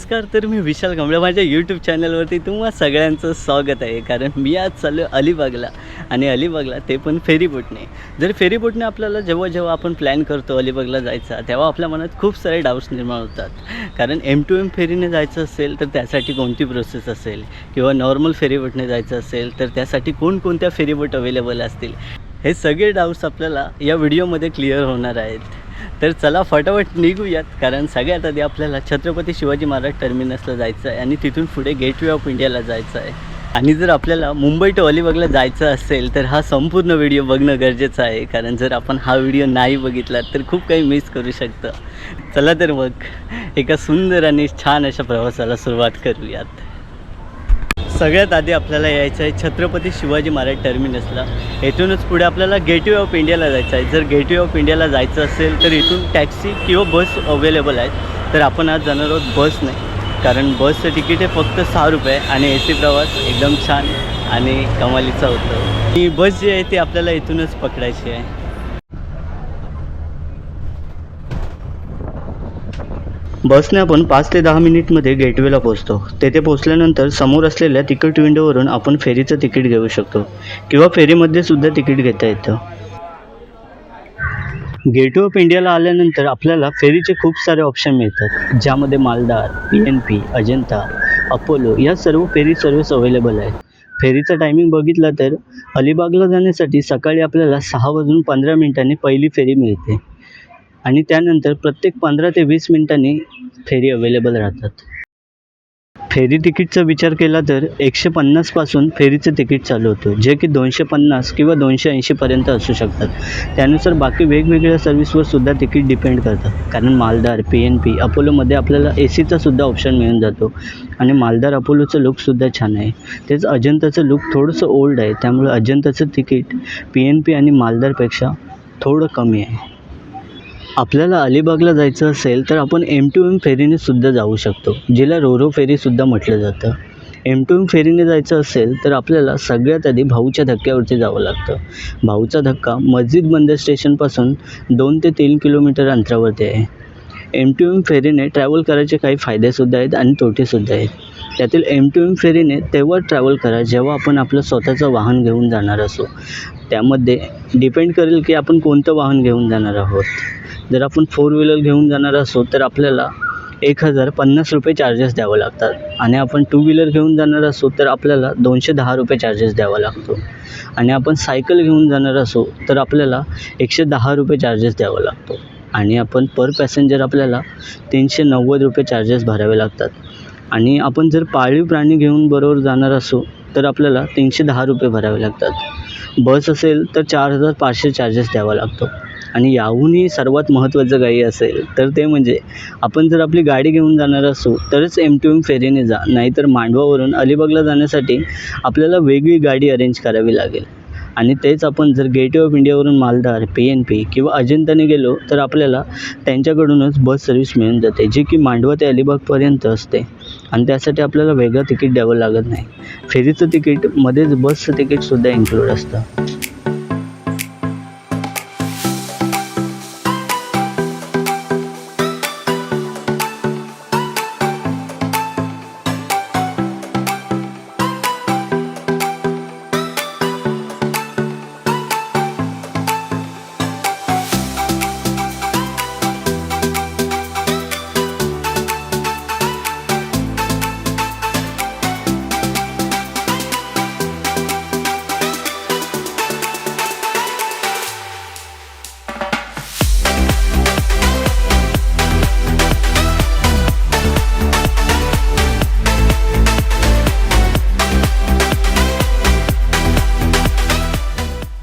नमस्कार. तर मी विशाल कांबळे, माझ्या यूट्यूब चॅनलवरती तुम्हा सगळ्यांचं स्वागत आहे. कारण मी आज चाललो अलिबागला आणि अलिबागला ते पण फेरीबोटने. जर फेरीबोटने आपल्याला जेव्हा आपण प्लॅन करतो अलिबागला जायचा, तेव्हा आपल्या मनात खूप सारे डाऊट्स निर्माण होतात. कारण M2M फेरीने जायचं असेल तर त्यासाठी कोणती प्रोसेस असेल, किंवा नॉर्मल फेरीबोटने जायचं असेल तर त्यासाठी कोणकोणत्या फेरीबोट अवेलेबल असतील, हे सगळे डाऊट्स आपल्याला या व्हिडिओमध्ये क्लिअर होणार आहेत. तर चला फटाफट निघूयात. कारण सगळ्यात आधी आपल्याला छत्रपती शिवाजी महाराज टर्मिनसला जायचं आहे आणि तिथून पुढे गेटवे ऑफ इंडियाला जायचं आहे. आणि जर आपल्याला मुंबई टू अलिबागला जायचं असेल तर हा संपूर्ण व्हिडिओ बघणं गरजेचं आहे. कारण जर आपण हा व्हिडिओ नाही बघितला तर खूप काही मिस करू शकतं. चला तर मग एका सुंदर आणि छान अशा प्रवासाला सुरुवात करूयात. सगळ्यात आधी आपल्याला यायचं आहे छत्रपती शिवाजी महाराज टर्मिनसला. इथूनच पुढे आपल्याला गेटवे ऑफ इंडियाला जायचं आहे. जर गेटवे ऑफ इंडियाला जायचं असेल तर इथून टॅक्सी किंवा बस अवेलेबल आहेत. तर आपण आज जाणार आहोत बसने, कारण बसचं तिकीट आहे फक्त 6 रुपये आणि AC प्रवास एकदम छान आणि कमालीचा होतो. ही बस जी आहे ती आपल्याला इथूनच पकडायची आहे. बसने आपण 5 ते 10 मिनिटमध्ये गेटवेला पोहोचतो. तेथे पोहोचल्यानंतर समोर असलेल्या तिकीट विंडोवरून आपण फेरीचं तिकीट घेऊ शकतो किंवा फेरीमध्ये सुद्धा तिकीट घेता येतं. गेटवे ऑफ इंडियाला आल्यानंतर आपल्याला फेरीचे खूप सारे ऑप्शन मिळतात, ज्यामध्ये मालदार, PNP, अजंता, अपोलो या सर्व फेरी सर्व्हिस अवेलेबल आहेत. फेरीचा टायमिंग बघितला तर अलिबागला जाण्यासाठी सकाळी आपल्याला 6:15 पहिली फेरी मिळते आणि त्यानंतर प्रत्येक 15 ते 20 मिनिटांनी फेरी अवेलेबल राहतात. फेरी तिकीटचा विचार केला तर 150 पासून फेरीचं तिकीट चालू होतं, जे की 250 किंवा 280 पर्यंत असू शकतात. त्यानुसार बाकी वेगवेगळ्या सर्व्हिसवर सुद्धा तिकीट डिपेंड करतं. कारण मालदार, PNP, अपोलोमध्ये आपल्याला ACचा सुद्धा ऑप्शन मिळून जातो आणि मालदार अपोलोचं लुकसुद्धा छान आहे. तेच अजंताचं लुक थोडंसं ओल्ड आहे, त्यामुळे अजंताचं तिकीट PNP आणि मालदारपेक्षा थोडं कमी आहे. आपल्याला अलिबागला जायचं असेल तर आपण M2M फेरीने सुद्धा जाऊ शकतो, जिला रोरो फेरीसुद्धा म्हटलं जातं. M2M फेरीने जायचं असेल तर आपल्याला सगळ्यात आधी भाऊच्या धक्क्यावरती जावं लागतं. भाऊचा धक्का मस्जिद बंदर स्टेशनपासून 2 ते 3 किलोमीटर अंतरावरती आहे. M2M फेरीने ट्रॅव्हल करायचे काही फायदेसुद्धा आहेत आणि तोटेसुद्धा आहेत. त्यातील M2M फेरीने तेव्हा ट्रॅव्हल करा जेव्हा आपण आपलं स्वतःचं वाहन घेऊन जाणार असो. त्यामध्ये डिपेंड करेल की आपण कोणतं वाहन घेऊन जाणार आहोत. जर आपण 4 व्हीलर घेऊन जाणार असो तर आपल्याला 1050 रुपये चार्जेस द्यावं लागतात आणि आपण 2 व्हीलर घेऊन जाणार असो तर आपल्याला 210 रुपये चार्जेस द्यावा लागतो आणि आपण सायकल घेऊन जाणार असो तर आपल्याला 110 रुपये चार्जेस द्यावा लागतो आणि आपण पर पॅसेंजर आपल्याला 390 रुपये चार्जेस भरावे लागतात. आणि आपण जर पाळीव प्राणी घेऊन बरोबर जाणार असो तर आपल्याला 310 रुपये भरावे लागतात. बस असेल तर 4500 चार्जेस द्यावा लागतो. आणि याहूनही सर्वात महत्त्वाचं काही असेल तर ते म्हणजे आपण जर आपली गाडी घेऊन जाणार असू तरच M2M फेरीने जा, नाहीतर मांडवावरून अलिबागला जाण्यासाठी आपल्याला वेगळी गाडी अरेंज करावी लागेल. आणि तेच आपण जर गेटवे ऑफ इंडियावरून मालदार, PNP किंवा अजंताने गेलो तर आपल्याला त्यांच्याकडूनच बस सर्व्हिस मिळून जाते, जी की मांडवा ते अलिबागपर्यंत असते आणि त्यासाठी आपल्याला वेगळं तिकीट द्यावं लागत नाही. फेरीचं तिकीटमध्येच बसचं तिकीटसुद्धा इन्क्लूड असतं.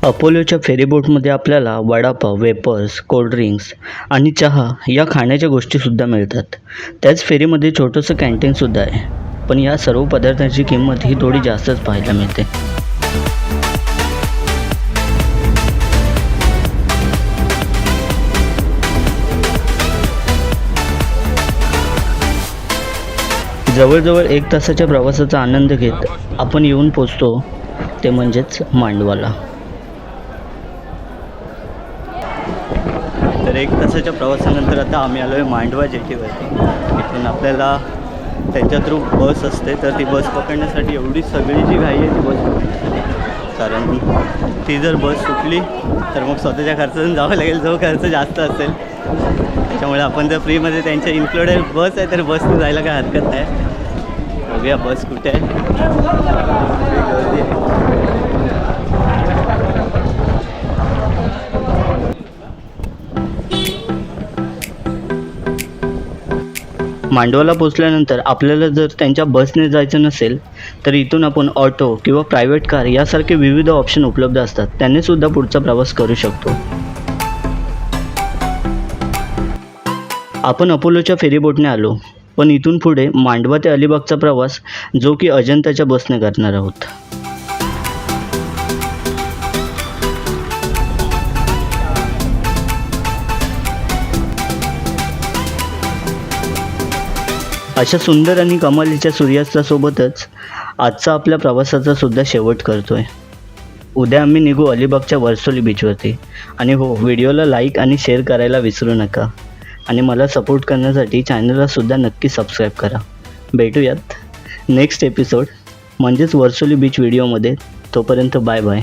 अपोलोच्या फेरीबोटमध्ये आपल्याला वडापाव, वेपर्स, कोल्ड्रिंक्स आणि चहा या खाण्याच्या गोष्टीसुद्धा मिळतात. त्याच फेरीमध्ये छोटंसं कॅन्टीनसुद्धा आहे, पण या सर्व पदार्थांची किंमत ही थोडी जास्तच पाहायला मिळते. जवळजवळ 1 तासाच्या प्रवासाचा आनंद घेत आपण येऊन पोचतो ते म्हणजेच मांडवाला. तर 1 तासाच्या प्रवासानंतर आता आम्ही आलो आहे मांडवा जेटीवरती. इथून आपल्याला त्यांच्या थ्रू बस असते, तर ती बस पकडण्यासाठी एवढी सगळी जी घाई आहे ती बस पकडण्यासाठी. कारण ती जर बस सुटली तर मग स्वतःच्या खर्चातून जावं लागेल, जो खर्च जास्त असेल. त्याच्यामुळे आपण जर फ्रीमध्ये त्यांच्या इन्क्लुडेड बस आहे तर बसने जायला काय हरकत नाही. बघूया बस कुठे आहे. गर्दी आहे. मांडवाला पोचल्यानंतर आपल्याला जर त्यांच्या बसने जायचं नसेल तर इथून आपण ऑटो किंवा प्रायव्हेट कार यासारखे विविध ऑप्शन उपलब्ध असतात, त्याने सुद्धा पुढचा प्रवास करू शकतो. आपण अपोलोच्या फेरीबोटने आलो, पण इथून पुढे मांडवा ते अलिबागचा प्रवास जो की अजंताच्या बसने करणार आहोत. अशा सुंदर आणि कमालीच्या सूर्यास्तासोबतच आजचा आपल्या प्रवासाचा सुद्धा शेवट करतोय. उद्या आम्ही निघू अलिबागच्या वर्सोली बीचवरती. आणि हो, व्हिडिओला लाईक आणि शेअर करायला विसरू नका. आणि मला सपोर्ट करण्यासाठी चॅनलला सुद्धा नक्की सबस्क्राईब करा. भेटूयात नेक्स्ट एपिसोड म्हणजेच वर्सोली बीच व्हिडिओमध्ये. तोपर्यंत बाय बाय.